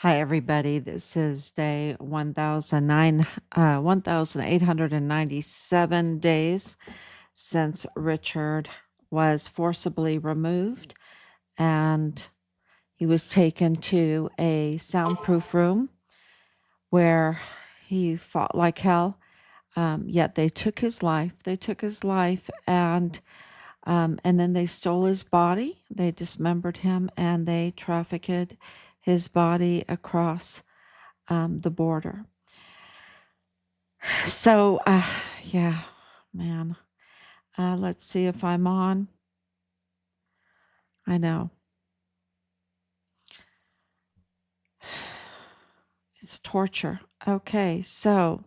Hi, everybody. This is day 1,897 days since Richard was forcibly removed and he was taken to a soundproof room where he fought like hell. Yet they took his life. They took his life and then they stole his body. They dismembered him and they trafficked his body across the border. So, yeah, man. Let's see if I'm on. I know. It's torture. Okay, so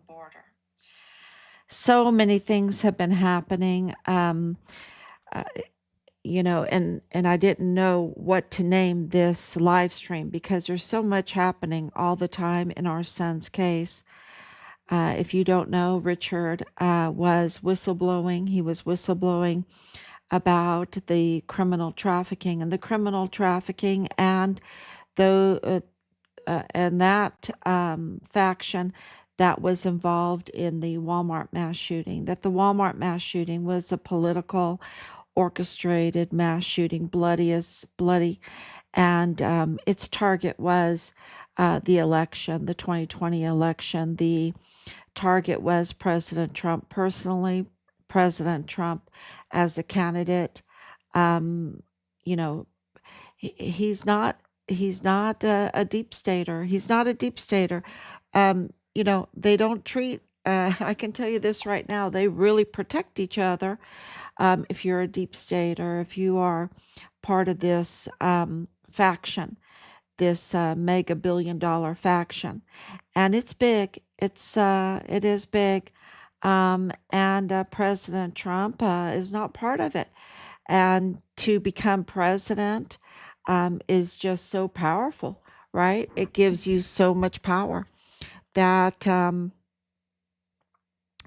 many things have been happening. Uh, and I didn't know what to name this live stream because there's so much happening all the time in our son's case. If you don't know, Richard was whistleblowing. He was whistleblowing about the criminal trafficking and the and that faction that was involved in the Walmart mass shooting. That the Walmart mass shooting was a political, orchestrated mass shooting, bloody, and its target was the election, the 2020 election. The target was President Trump personally, President Trump as a candidate. Um, you know, he's not a deep stater. He's not a deep stater. They don't treat. I can tell you this right now. They really protect each other. If you're a deep state or if you are part of this faction, this mega billion-dollar faction, and it's big. It is big, and President Trump is not part of it. And to become president is just so powerful, right? It gives you so much power that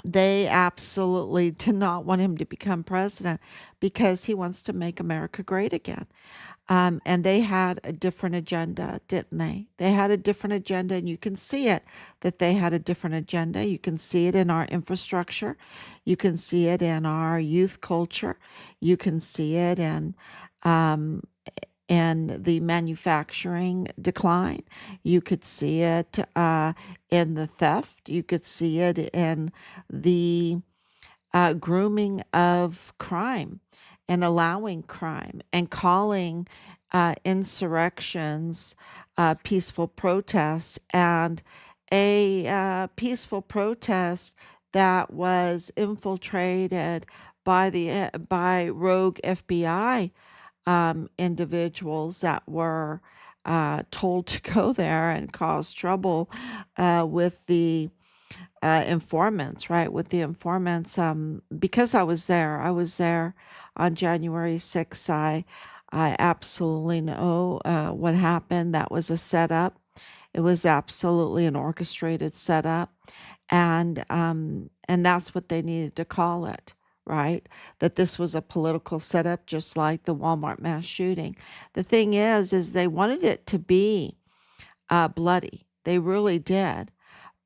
they absolutely did not want him to become president because he wants to make America great again. And they had a different agenda, didn't they? They had a different agenda, and you can see it that they had a different agenda. You can see it in our infrastructure. You can see it in our youth culture. You can see it um, in the manufacturing decline. You could see it in the theft. You could see it in the grooming of crime and allowing crime and calling insurrections peaceful protest, and a peaceful protest that was infiltrated by rogue FBI individuals that were told to go there and cause trouble with the informants, right? With the informants, because I was there on January 6th. I absolutely know what happened. That was a setup. It was absolutely an orchestrated setup, and that's what they needed to call it, right? That this was a political setup, just like the Walmart mass shooting. The thing is they wanted it to be bloody. They really did,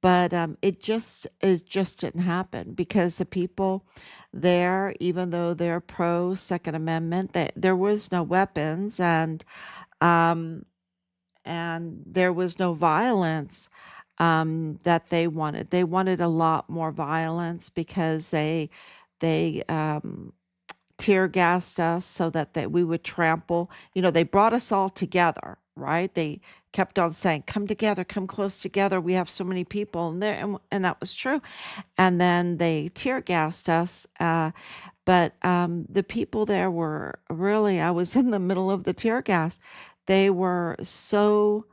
but it just didn't happen because the people there, even though they're pro Second Amendment, there was no weapons, um, and there was no violence that they wanted. They wanted a lot more violence because they tear gassed us so that we would trample. They brought us all together, right? They kept on saying, "Come together, come close together. We have so many people," and that was true. And then they tear gassed us. But the people there were really, I was in the middle of the tear gas. They were so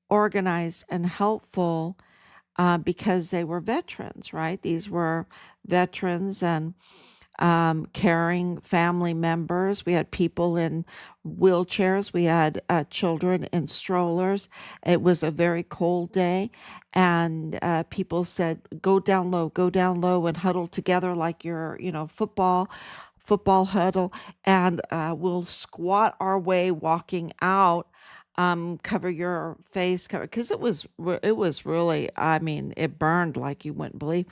organized and helpful because they were veterans, right? These were veterans and carrying family members. We had people in wheelchairs. We had children in strollers. It was a very cold day, and people said, go down low, and huddle together like you're, football huddle, and we'll squat our way walking out." cover your face, cover because it was really, I mean, it burned like you wouldn't believe.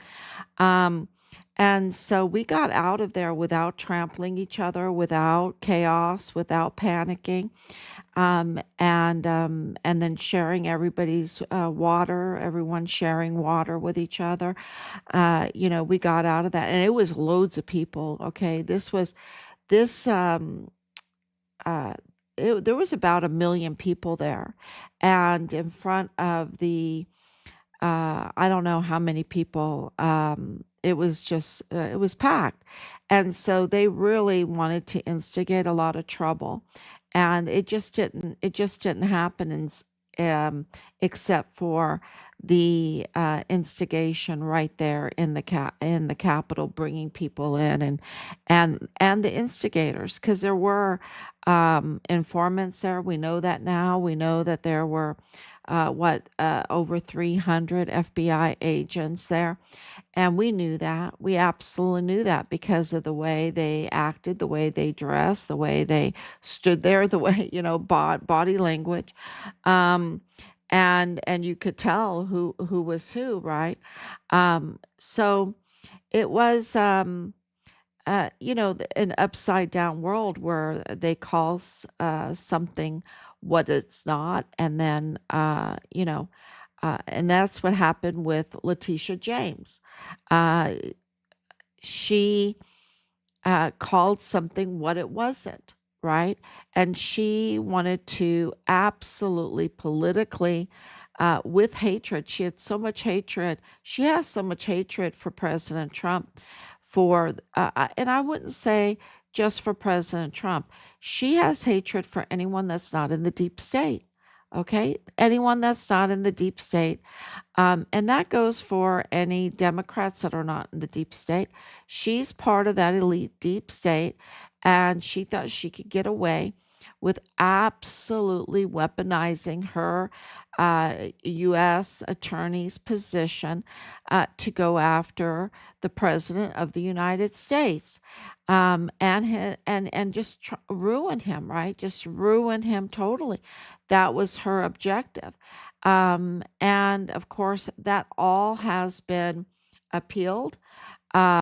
Um, and so we got out of there without trampling each other, without chaos, without panicking, and then sharing everybody's water, everyone sharing water with each other. We got out of that, and it was loads of people. Okay, this uh, there was about 1 million people there, and in front of the I don't know how many people. It was packed, and so they really wanted to instigate a lot of trouble, and it just didn't. It just didn't happen, except for the instigation right there in the Capitol, bringing people in, and the instigators, because there were informants there. We know that now. We know that there were over 300 FBI agents there. And we knew that. We absolutely knew that because of the way they acted, the way they dressed, the way they stood there, the way, body language. Um, and you could tell who was who, right? So it was an upside down world where they call something what it's not, and then and that's what happened with Letitia James. Uh, she called something what it wasn't, right? And she wanted to absolutely politically, with hatred. She had so much hatred. She has so much hatred for President Trump, and I wouldn't say just for President Trump. She has hatred for anyone that's not in the deep state. Okay, anyone that's not in the deep state, and that goes for any Democrats that are not in the deep state. She's part of that elite deep state, and she thought she could get away with absolutely weaponizing her U.S. attorney's position to go after the president of the United States, and just ruin him, right? Just ruin him totally. That was her objective. And of course, that all has been appealed.